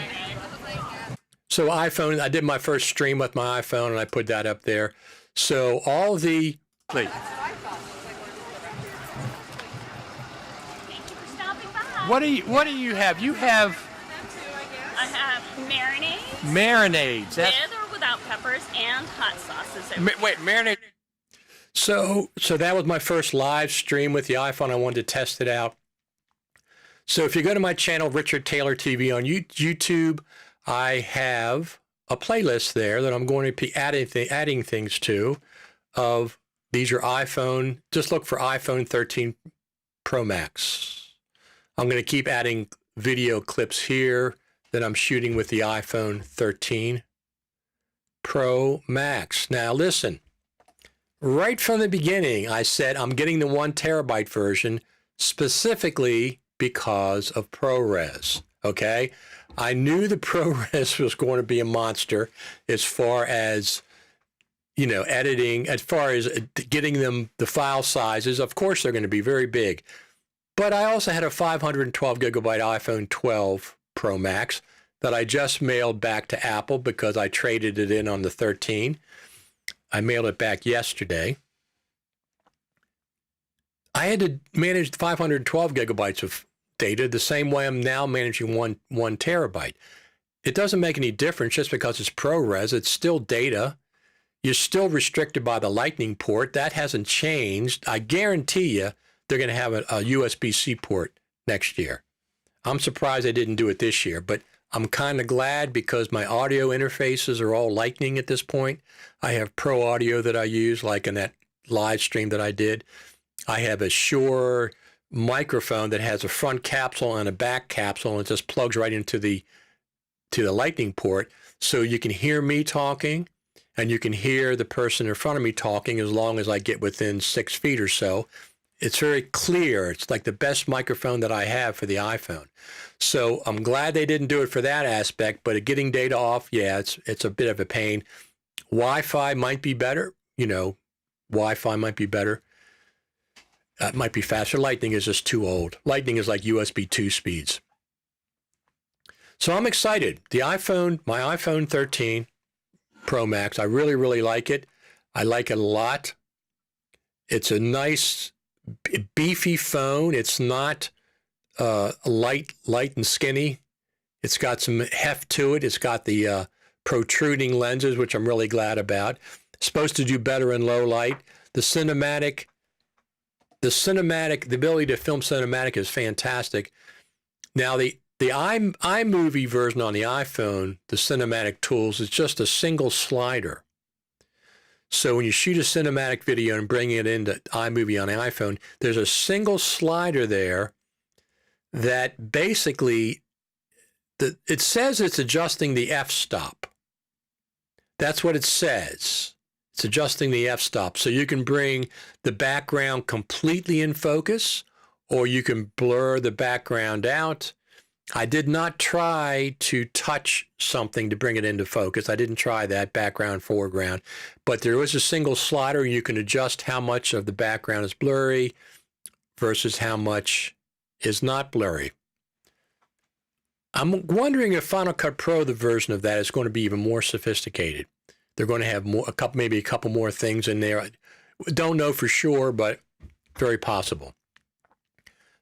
So iPhone, I did my first stream with my iPhone and I put that up there. So all the, Please. Thank you for stopping by. What do you have? You have I have marinades marinades. That's, with or without peppers and hot sauces. wait, marinade. so that was my first live stream with the iPhone. I wanted to test it out. So if you go to my channel, Richard Taylor TV on YouTube, I have a playlist there that I'm going to be adding things to. These are iPhone. Just look for iPhone 13 Pro Max. I'm going to keep adding video clips here that I'm shooting with the iPhone 13 Pro Max. Now listen, right from the beginning, I said I'm getting the 1 terabyte version specifically because of ProRes. Okay, I knew the ProRes was going to be a monster as far as, you know, editing, as far as getting them the file sizes. Of course, they're going to be very big. But I also had a 512 gigabyte iPhone 12 Pro Max that I just mailed back to Apple because I traded it in on the 13. I mailed it back yesterday. I had to manage 512 gigabytes of data the same way I'm now managing one terabyte. It doesn't make any difference just because it's ProRes. It's still data. You're still restricted by the Lightning port. That hasn't changed. I guarantee you they're going to have a USB-C port next year. I'm surprised they didn't do it this year, but I'm kind of glad because my audio interfaces are all Lightning at this point. I have Pro Audio that I use, like in that live stream that I did. I have a Shure microphone that has a front capsule and a back capsule, and it just plugs right into the Lightning port. So you can hear me talking and you can hear the person in front of me talking as long as I get within 6 feet or so. It's very clear. It's like the best microphone that I have for the iPhone. So I'm glad they didn't do it for that aspect, but getting data off, yeah, it's a bit of a pain. Wi-Fi might be better. You know, Wi-Fi might be better. It might be faster. Lightning is just too old. Lightning is like USB 2 speeds. So I'm excited. My iPhone 13 Pro Max, I really, really like it. I like it a lot. It's a nice, beefy phone. It's not light and skinny. It's got some heft to it. It's got the protruding lenses, which I'm really glad about. It's supposed to do better in low light. The ability to film cinematic is fantastic. Now the iMovie version on the iPhone, the cinematic tools, is just a single slider. So when you shoot a cinematic video and bring it into iMovie on the iPhone, there's a single slider there that basically, it says it's adjusting the f-stop. That's what it says. It's adjusting the f-stop. So you can bring the background completely in focus, or you can blur the background out. I did not try to touch something to bring it into focus. I didn't try that, background, foreground. But there is a single slider. You can adjust how much of the background is blurry versus how much is not blurry. I'm wondering if Final Cut Pro, the version of that, is going to be even more sophisticated. They're going to have maybe a couple more things in there. I don't know for sure, but very possible.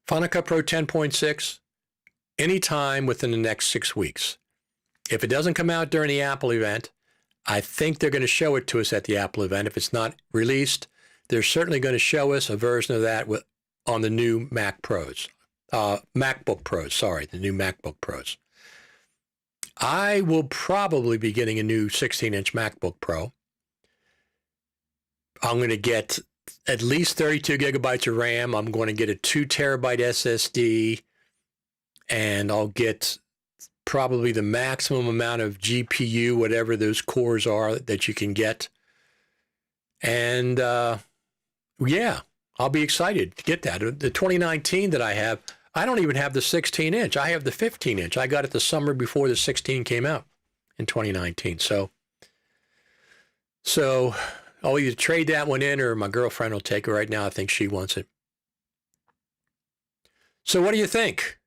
Final Cut Pro 10.6, anytime within the next 6 weeks. If it doesn't come out during the Apple event, I think they're going to show it to us at the Apple event. If it's not released, they're certainly going to show us a version of that on the new MacBook Pros, the new MacBook Pros. I will probably be getting a new 16-inch MacBook Pro. I'm going to get at least 32 gigabytes of RAM. I'm going to get a 2 terabyte SSD, and I'll get probably the maximum amount of GPU, whatever those cores are that you can get. And yeah, I'll be excited to get that. The 2019 that I have, I don't even have the 16-inch. I have the 15-inch. I got it the summer before the 16 came out in 2019. So I'll either trade that one in or my girlfriend will take it. Right now, I think she wants it. So what do you think?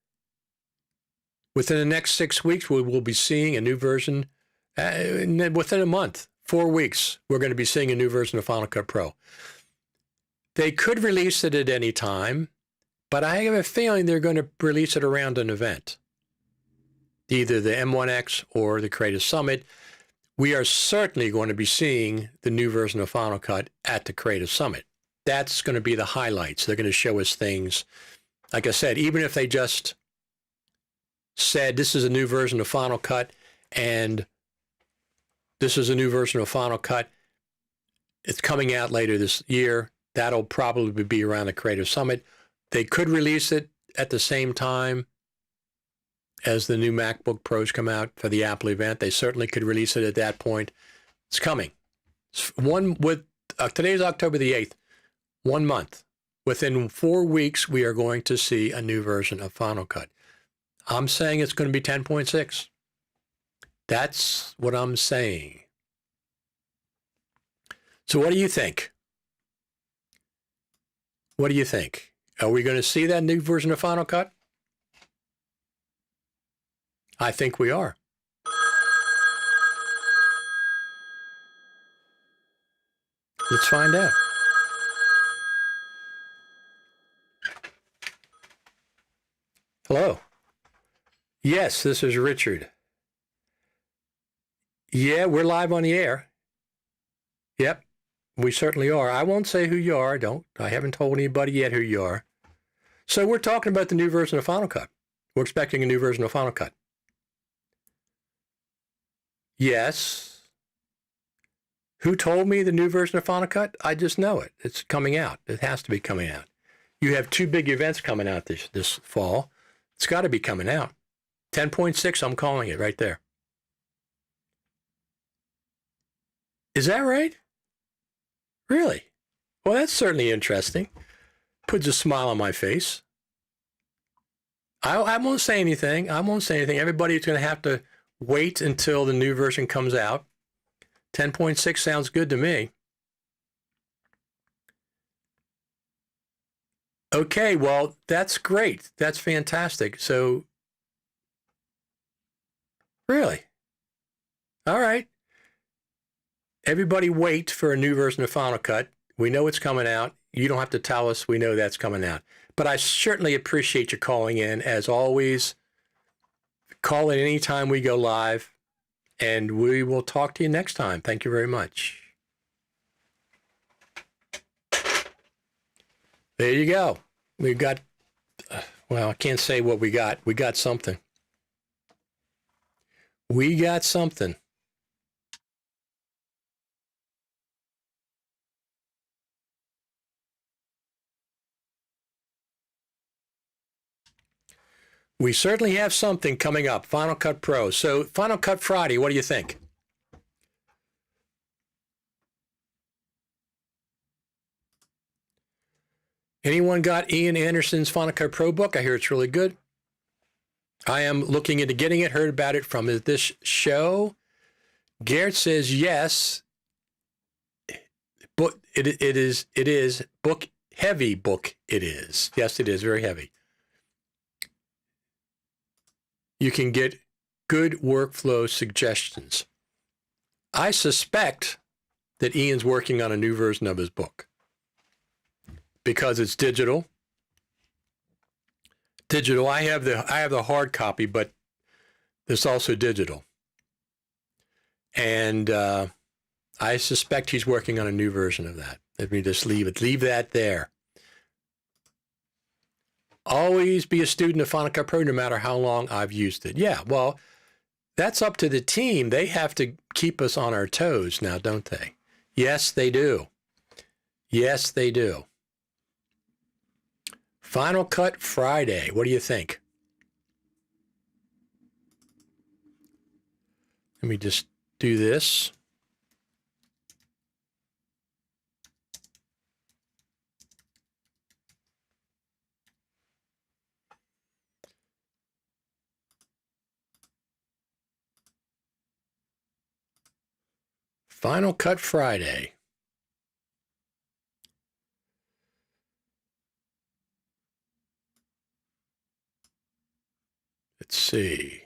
Within the next 6 weeks, we will be seeing a new version. Within a month, 4 weeks, we're going to be seeing a new version of Final Cut Pro. They could release it at any time, but I have a feeling they're going to release it around an event, either the M1X or the Creative Summit. We are certainly going to be seeing the new version of Final Cut at the Creative Summit. That's going to be the highlights. They're going to show us things. Like I said, even if they just said this is a new version of Final Cut And this is a new version of Final Cut. It's coming out later this year. That'll probably be around the Creative Summit. They could release it at the same time as the new MacBook Pros come out for the Apple event. They certainly could release it at that point. It's coming. Today's October the 8th, 1 month. Within 4 weeks, we are going to see a new version of Final Cut. I'm saying it's going to be 10.6. That's what I'm saying. So what do you think? What do you think? Are we going to see that new version of Final Cut? I think we are. Let's find out. Hello. Yes, this is Richard. Yeah, we're live on the air. Yep, we certainly are. I won't say who you are. I haven't told anybody yet who you are. So we're talking about the new version of Final Cut. We're expecting a new version of Final Cut. Yes. Who told me the new version of Final Cut? I just know it. It's coming out. It has to be coming out. You have 2 big events coming out this fall. It's got to be coming out. 10.6, I'm calling it right there. Is that right? Really? Well, that's certainly interesting. Puts a smile on my face. I won't say anything. I won't say anything. Everybody's going to have to wait until the new version comes out. 10.6 sounds good to me. Okay, well, that's great. That's fantastic. So, really? All right. Everybody wait for a new version of Final Cut. We know it's coming out. You don't have to tell us. We know that's coming out. But I certainly appreciate you calling in. As always, call in anytime we go live, and we will talk to you next time. Thank you very much. There you go. We've got, well, I can't say what we got. We got something. We got something. We certainly have something coming up, Final Cut Pro. So Final Cut Friday, what do you think? Anyone got Ian Anderson's Final Cut Pro book? I hear it's really good. I am looking into getting it, heard about it from this show. Garrett says yes, but it is book heavy book it is. Yes, it is very heavy. You can get good workflow suggestions. I suspect that Ian's working on a new version of his book because it's digital. I have the hard copy, but there's also digital. And I suspect he's working on a new version of that. Let me just leave that there. Always be a student of Final Cut Pro no matter how long I've used it. Yeah, well, that's up to the team. They have to keep us on our toes now, don't they? Yes, they do. Yes, they do. Final Cut Friday. What do you think? Let me just do this. Final Cut Friday. Let's see.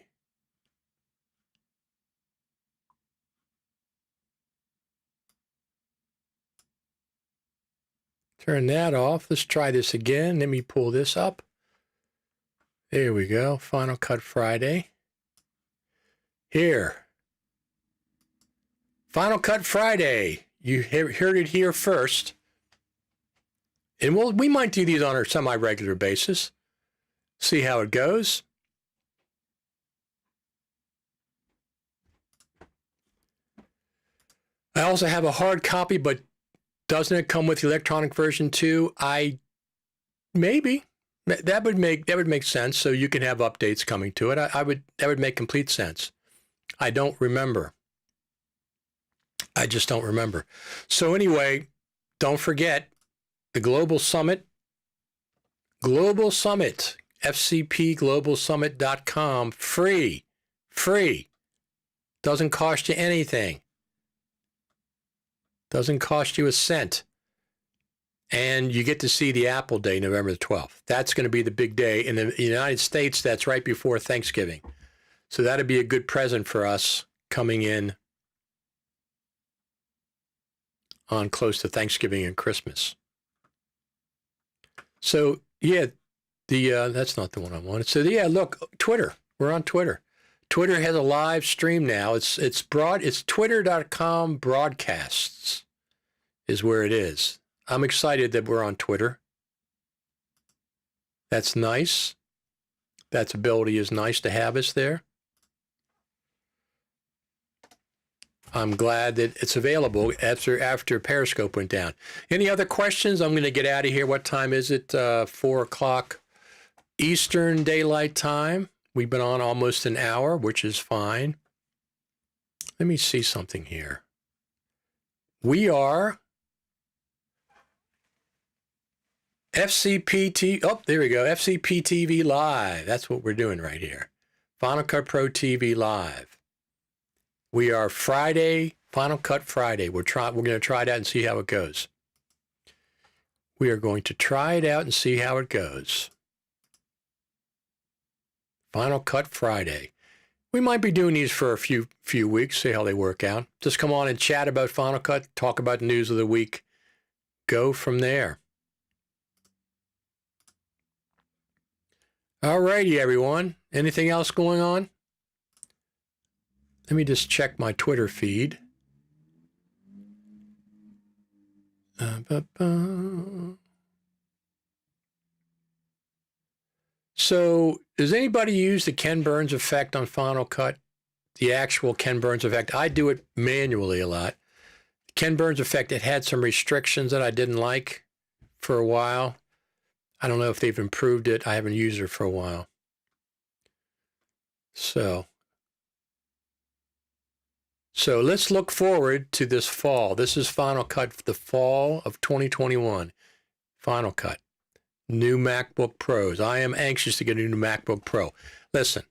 Turn that off. Let's try this again. Let me pull this up. There we go. Final Cut Friday. Here. Final Cut Friday. You heard it here first. And we might do these on a semi-regular basis. See how it goes. I also have a hard copy, but doesn't it come with the electronic version too? Maybe that would make sense. So you can have updates coming to it. That would make complete sense. I don't remember. I just don't remember. So anyway, don't forget the Global Summit. Global Summit, fcpglobalsummit.com, free. Doesn't cost you anything. Doesn't cost you a cent. And you get to see the Apple Day, November the 12th. That's going to be the big day. In the United States, that's right before Thanksgiving. So that'd be a good present for us coming in on close to Thanksgiving and Christmas. So, yeah, that's not the one I wanted. So, yeah, look, Twitter. We're on Twitter. Twitter has a live stream now. It's twitter.com broadcasts is where it is. I'm excited that we're on Twitter. That's nice. That ability is nice to have us there. I'm glad that it's available after Periscope went down. Any other questions? I'm going to get out of here. What time is it? 4 o'clock Eastern Daylight Time. We've been on almost an hour, which is fine. Let me see something here. We are FCP oh, there we go. FCP TV Live. That's what we're doing right here. Final Cut Pro TV Live. We are Friday, Final Cut Friday. We're going to try it out and see how it goes. We are going to try it out and see how it goes. Final Cut Friday. We might be doing these for a few weeks, see how they work out. Just come on and chat about Final Cut, talk about the news of the week. Go from there. All righty, everyone. Anything else going on? Let me just check my Twitter feed. So, does anybody use the Ken Burns effect on Final Cut? The actual Ken Burns effect? I do it manually a lot. Ken Burns effect, it had some restrictions that I didn't like for a while. I don't know if they've improved it. I haven't used it for a while. So let's look forward to this fall. This is Final Cut, the fall of 2021. Final Cut. New MacBook Pros. I am anxious to get a new MacBook Pro. Listen,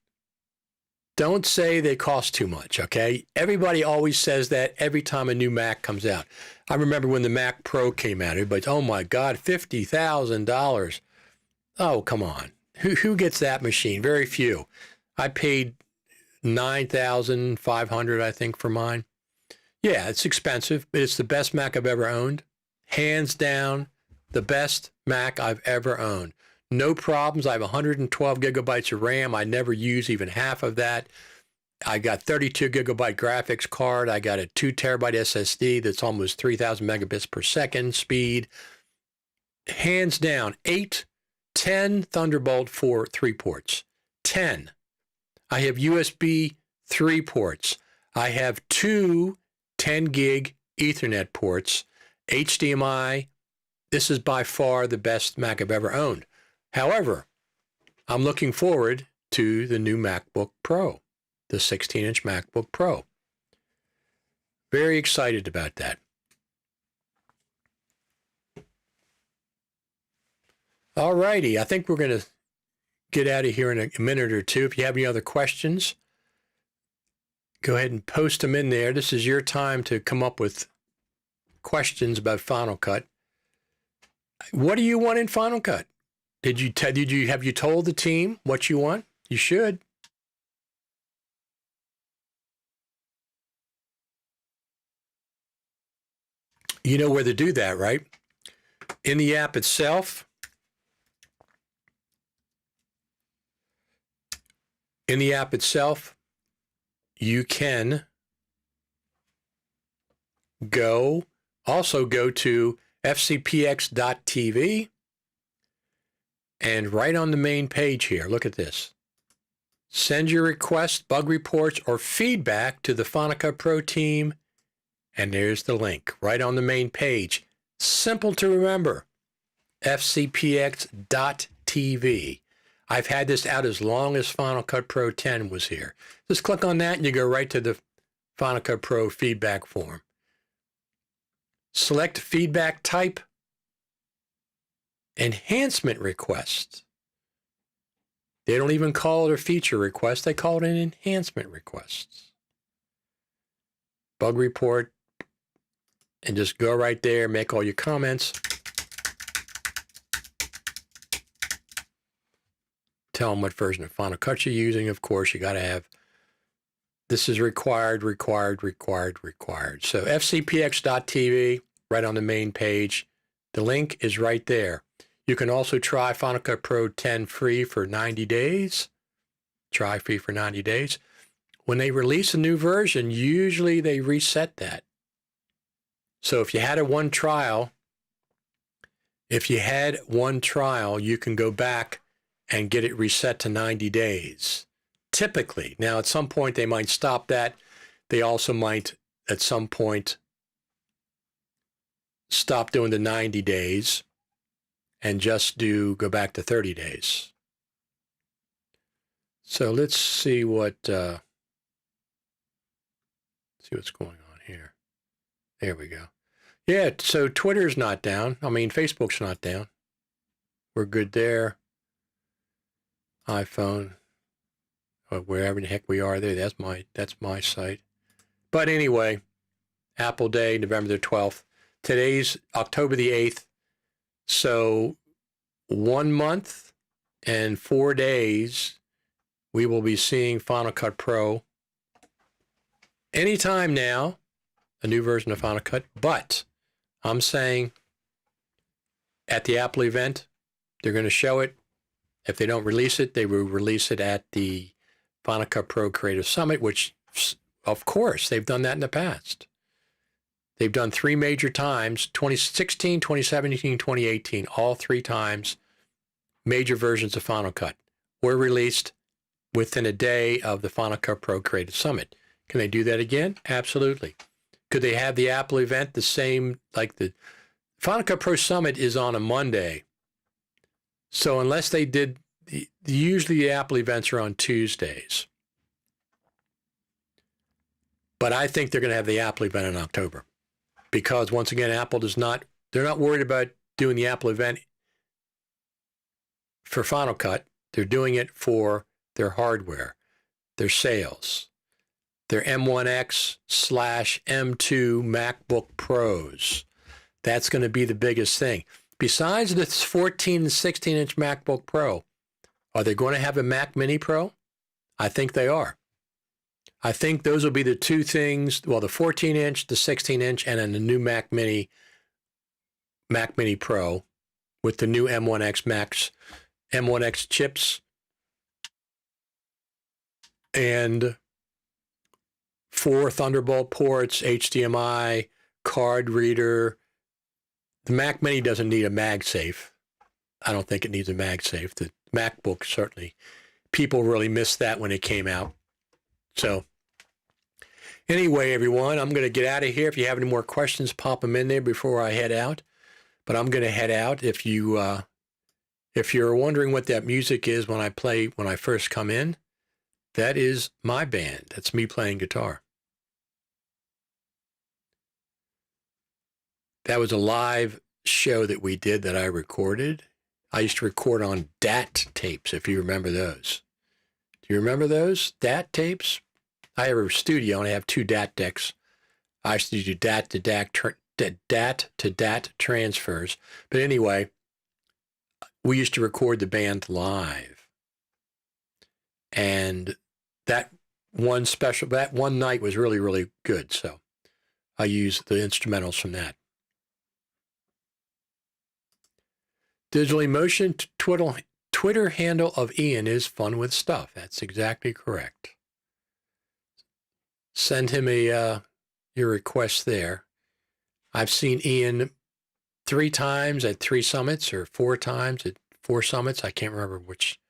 don't say they cost too much, okay? Everybody always says that every time a new Mac comes out. I remember when the Mac Pro came out, everybody's, oh my God, $50,000. Oh, come on. Who gets that machine? Very few. I paid $9,500, I think, for mine. Yeah, it's expensive, but it's the best Mac I've ever owned. Hands down, the best Mac I've ever owned. No problems. I have 112 gigabytes of RAM. I never use even half of that. I got 32 gigabyte graphics card. I got a 2 terabyte SSD that's almost 3,000 megabits per second speed. Hands down, 10 Thunderbolt 3 ports. 10. I have USB 3 ports. I have 2 10 gig Ethernet ports. HDMI. This is by far the best Mac I've ever owned. However, I'm looking forward to the new MacBook Pro, the 16-inch MacBook Pro. Very excited about that. All righty, I think we're going to get out of here in a minute or two. If you have any other questions, go ahead and post them in there. This is your time to come up with questions about Final Cut. What do you want in Final Cut? Have you told the team what you want? You should. You know where to do that, right? In the app itself. In the app itself, you can also go to fcpx.tv, and right on the main page here, look at this. Send your requests, bug reports, or feedback to the Final Cut Pro team And there's the link right on the main page. Simple to remember, fcpx.tv. I've had this out as long as Final Cut Pro 10 was here. Just click on that and you go right to the Final Cut Pro feedback form. Select feedback type, enhancement request. They don't even call it a feature request. They call it an enhancement request. Bug report, and just go right there, make all your comments. Tell them what version of Final Cut you're using. Of course, you got to have, this is required. So fcpx.tv, right on the main page. The link is right there. You can also try Final Cut Pro 10 free for 90 days. Try free for 90 days. When they release a new version, usually they reset that. So if you had one trial, you can go back and get it reset to 90 days. Typically. Now, at some point, they might stop that. They also might, at some point, stop doing the 90 days and just go back to 30 days. So let's see what's going on here. There we go. Yeah, so Twitter's not down. I mean, Facebook's not down. We're good there. iPhone, or wherever the heck we are there, that's my site. But anyway, Apple Day, November the 12th. Today's October the 8th. So 1 month and 4 days, we will be seeing Final Cut Pro anytime now, a new version of Final Cut. But I'm saying at the Apple event, they're going to show it. If they don't release it, they will release it at the Final Cut Pro Creative Summit, which, of course, they've done that in the past. They've done 3 major times, 2016, 2017, 2018, all 3 times, major versions of Final Cut were released within a day of the Final Cut Pro Creative Summit. Can they do that again? Absolutely. Could they have the Apple event the same, like the Final Cut Pro Summit is on a Monday. So unless they did, usually the Apple events are on Tuesdays. But I think they're going to have the Apple event in October. Because once again, they're not worried about doing the Apple event for Final Cut. They're doing it for their hardware, their sales, their M1X/M2 MacBook Pros. That's going to be the biggest thing. Besides this 14 and 16-inch MacBook Pro, are they going to have a Mac Mini Pro? I think they are. I think those will be the 2 things, well, the 14-inch, the 16-inch, and then the new Mac Mini Pro with the new M1X chips and 4 Thunderbolt ports, HDMI, card reader. The Mac Mini doesn't need a MagSafe. I don't think it needs a MagSafe. The MacBook, certainly. People really missed that when it came out. So anyway, everyone, I'm going to get out of here. If you have any more questions, pop them in there before I head out. But I'm going to head out. If you're wondering what that music is when I first come in, that is my band. That's me playing guitar. That was a live show that we did that I recorded. I used to record on DAT tapes, if you remember those. Do you remember those DAT tapes? I have a studio and I have 2 DAT decks. I used to do DAT to DAT transfers. But anyway, we used to record the band live. And that one night was really, really good. So I used the instrumentals from that. Digital Emotion Twitter handle of Ian is Fun with Stuff. That's exactly correct. Send him your request there. I've seen Ian 3 times at 3 summits or 4 times at 4 summits. I can't remember which.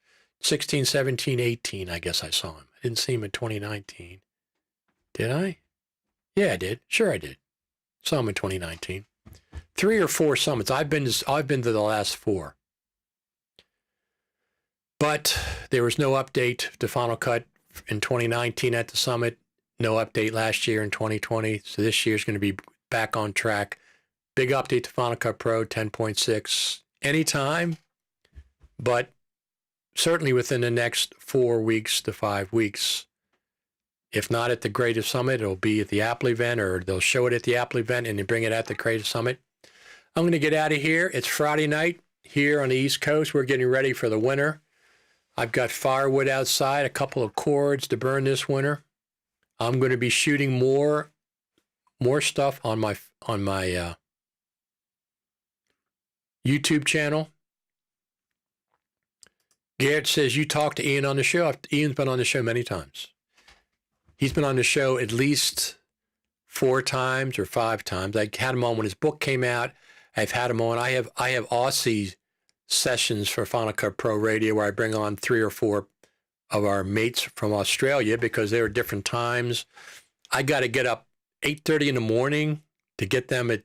16, 17, 18, I guess I saw him. I didn't see him in 2019. Did I? Yeah, I did. Sure I did. Some in 2019. 3 or 4 summits. I've been to the last 4. But there was no update to Final Cut in 2019 at the summit. No update last year in 2020. So this year's going to be back on track. Big update to Final Cut Pro 10.6 anytime, but certainly within the next 4 weeks to 5 weeks. If not at the Creative Summit, it'll be at the Apple event, or they'll show it at the Apple event and then bring it at the Creative Summit. I'm going to get out of here. It's Friday night here on the East Coast. We're getting ready for the winter. I've got firewood outside, a couple of cords to burn this winter. I'm going to be shooting more stuff on my YouTube channel. Garrett says you talked to Ian on the show. Ian's been on the show many times. He's been on the show at least 4 times or 5 times. I had him on when his book came out. I've had him on. I have Aussie sessions for Final Cut Pro Radio where I bring on 3 or 4 of our mates from Australia because there are different times. I got to get up 8:30 in the morning to get them at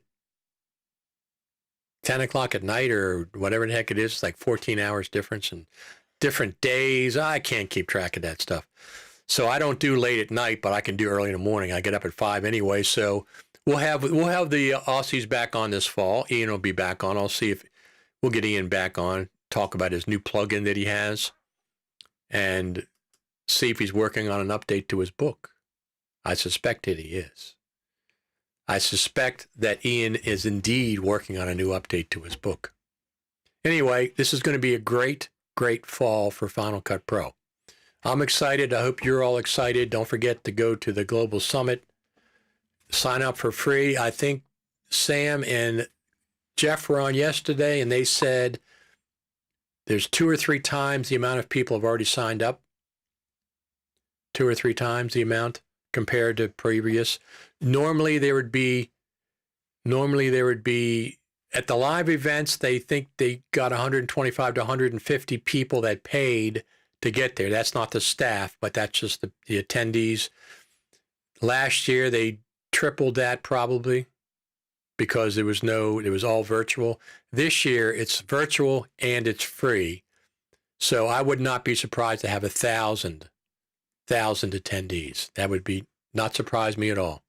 10 o'clock at night or whatever the heck it is. It's like 14 hours difference and different days. I can't keep track of that stuff. So I don't do late at night, but I can do early in the morning. I get up at 5 anyway. So we'll have the Aussies back on this fall. Ian will be back on. I'll see if we'll get Ian back on, talk about his new plugin that he has, and see if he's working on an update to his book. I suspect that he is. I suspect that Ian is indeed working on a new update to his book. Anyway, this is going to be a great, great fall for Final Cut Pro. I'm excited. I hope you're all excited. Don't forget to go to the Global Summit. Sign up for free. I think Sam and Jeff were on yesterday, and they said there's 2 or 3 times the amount of people have already signed up. 2 or 3 times the amount compared to previous. Normally there would be at the live events, they think they got 125 to 150 people that paid to get there. That's not the staff, but that's just the attendees. Last year they tripled that probably because it was all virtual. This year it's virtual and it's free. So I would not be surprised to have 1,000 attendees. That would be not surprise me at all.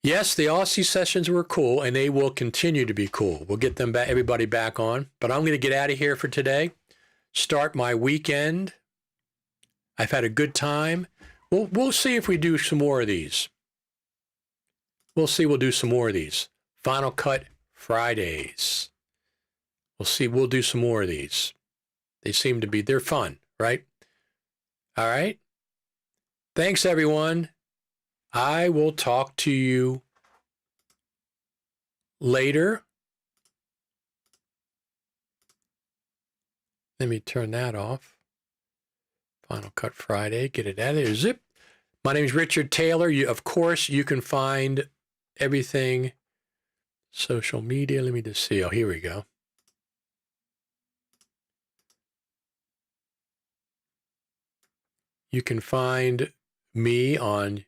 Yes, the Aussie sessions were cool, and they will continue to be cool. We'll get them back, everybody back on. But I'm going to get out of here for today. Start my weekend. I've had a good time. We'll see if we do some more of these. We'll do some more of these. Final Cut Fridays. We'll see. We'll do some more of these. They're fun, right? All right. Thanks, everyone. I will talk to you later. Let me turn that off. Final Cut Friday. Get it out of there. Zip. My name is Richard Taylor. Of course, you can find everything. Social media. Let me just see. Oh, here we go. You can find me on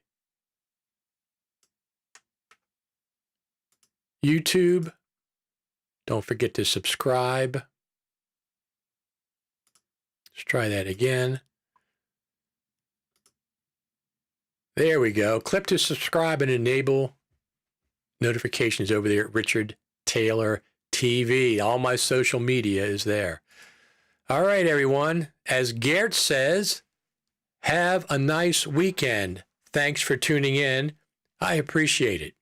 YouTube. Don't forget to subscribe. Let's try that again. There we go. Click to subscribe and enable notifications over there at Richard Taylor TV. All my social media is there. All right, everyone. As Gert says, have a nice weekend. Thanks for tuning in. I appreciate it.